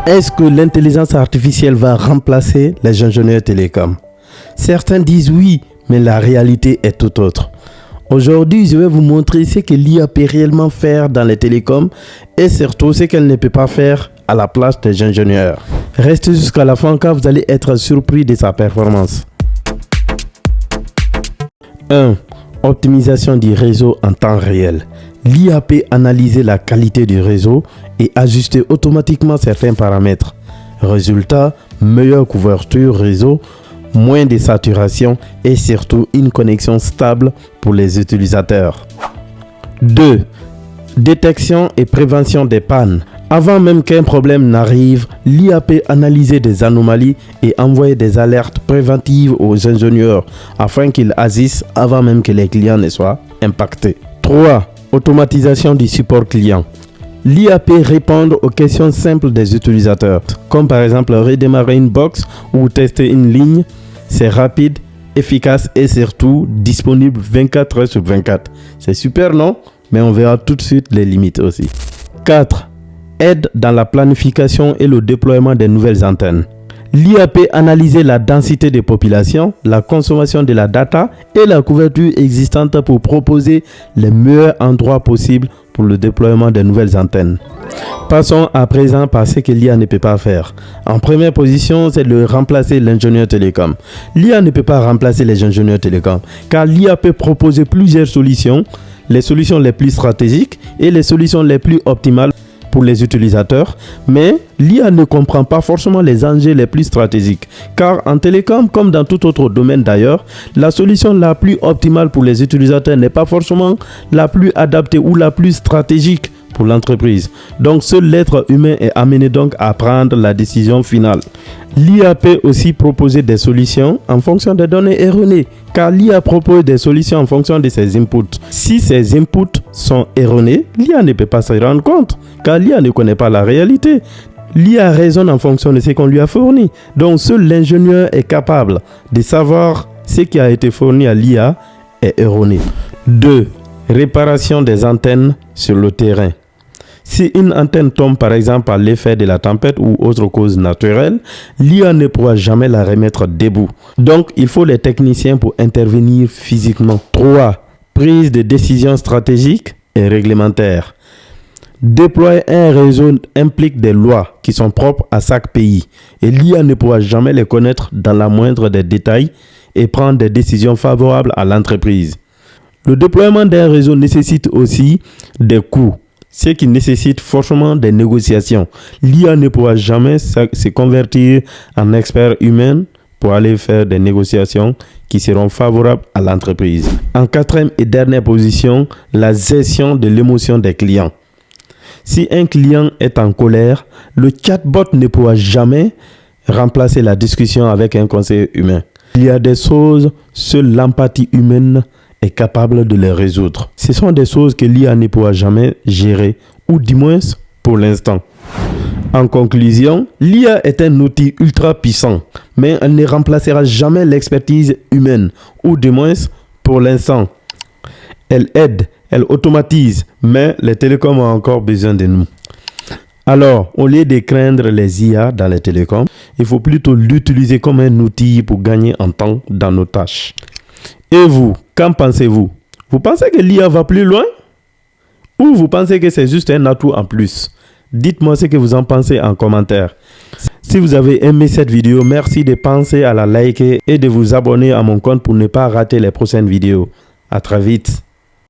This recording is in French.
Est-ce que l'intelligence artificielle va remplacer les ingénieurs télécoms? Certains disent oui, mais la réalité est tout autre. Aujourd'hui, je vais vous montrer ce que l'IA peut réellement faire dans les télécoms et surtout ce qu'elle ne peut pas faire à la place des ingénieurs. Restez jusqu'à la fin car vous allez être surpris de sa performance. 1. Optimisation du réseau en temps réel. L'IA peut analyser la qualité du réseau et ajuster automatiquement certains paramètres. Résultat, meilleure couverture réseau, moins de saturation et surtout une connexion stable pour les utilisateurs. 2. Détection et prévention des pannes. Avant même qu'un problème n'arrive, l'IA peut analyser des anomalies et envoyer des alertes préventives aux ingénieurs afin qu'ils agissent avant même que les clients ne soient impactés. 3. Automatisation du support client. L'IA peut répondre aux questions simples des utilisateurs, comme par exemple redémarrer une box ou tester une ligne. C'est rapide, efficace et surtout disponible 24 heures sur 24. C'est super, non? Mais on verra tout de suite les limites aussi. 4. Aide dans la planification et le déploiement des nouvelles antennes. L'IA peut analyser la densité des populations, la consommation de la data et la couverture existante pour proposer les meilleurs endroits possibles pour le déploiement des nouvelles antennes. Passons à présent par ce que l'IA ne peut pas faire. En première position, c'est de remplacer l'ingénieur télécom. L'IA ne peut pas remplacer les ingénieurs télécoms car l'IA peut proposer plusieurs solutions, les solutions les plus stratégiques et les solutions les plus optimales pour les utilisateurs, mais l'IA ne comprend pas forcément les enjeux les plus stratégiques, car en télécom, comme dans tout autre domaine d'ailleurs, la solution la plus optimale pour les utilisateurs n'est pas forcément la plus adaptée ou la plus stratégique pour l'entreprise. Donc seul l'être humain est amené donc à prendre la décision finale. L'IA peut aussi proposer des solutions en fonction des données erronées, car l'IA propose des solutions en fonction de ses inputs. Si ces inputs sont erronés, l'IA ne peut pas se rendre compte, car l'IA ne connaît pas la réalité. L'IA raisonne en fonction de ce qu'on lui a fourni. Donc seul l'ingénieur est capable de savoir ce qui a été fourni à l'IA est erroné. 2. Réparation des antennes sur le terrain. Si une antenne tombe par exemple par l'effet de la tempête ou autre cause naturelle, l'IA ne pourra jamais la remettre debout. Donc, il faut les techniciens pour intervenir physiquement. 3. Prise de décisions stratégiques et réglementaires. Déployer un réseau implique des lois qui sont propres à chaque pays et l'IA ne pourra jamais les connaître dans la moindre des détails et prendre des décisions favorables à l'entreprise. Le déploiement d'un réseau nécessite aussi des coûts, ce qui nécessite forcément des négociations. L'IA ne pourra jamais se convertir en expert humain pour aller faire des négociations qui seront favorables à l'entreprise. En quatrième et dernière position, la gestion de l'émotion des clients. Si un client est en colère, le chatbot ne pourra jamais remplacer la discussion avec un conseiller humain. Il y a des choses, seule l'empathie humaine est capable de les résoudre. Ce sont des choses que l'IA ne pourra jamais gérer, ou du moins pour l'instant. En conclusion, l'IA est un outil ultra puissant, mais elle ne remplacera jamais l'expertise humaine, ou du moins pour l'instant. Elle aide, elle automatise, mais les télécoms ont encore besoin de nous. Alors, au lieu de craindre les IA dans les télécoms, il faut plutôt l'utiliser comme un outil pour gagner en temps dans nos tâches. Et vous, qu'en pensez-vous? Vous pensez que l'IA va plus loin? Ou vous pensez que c'est juste un atout en plus? Dites-moi ce que vous en pensez en commentaire. Si vous avez aimé cette vidéo, merci de penser à la liker et de vous abonner à mon compte pour ne pas rater les prochaines vidéos. À très vite.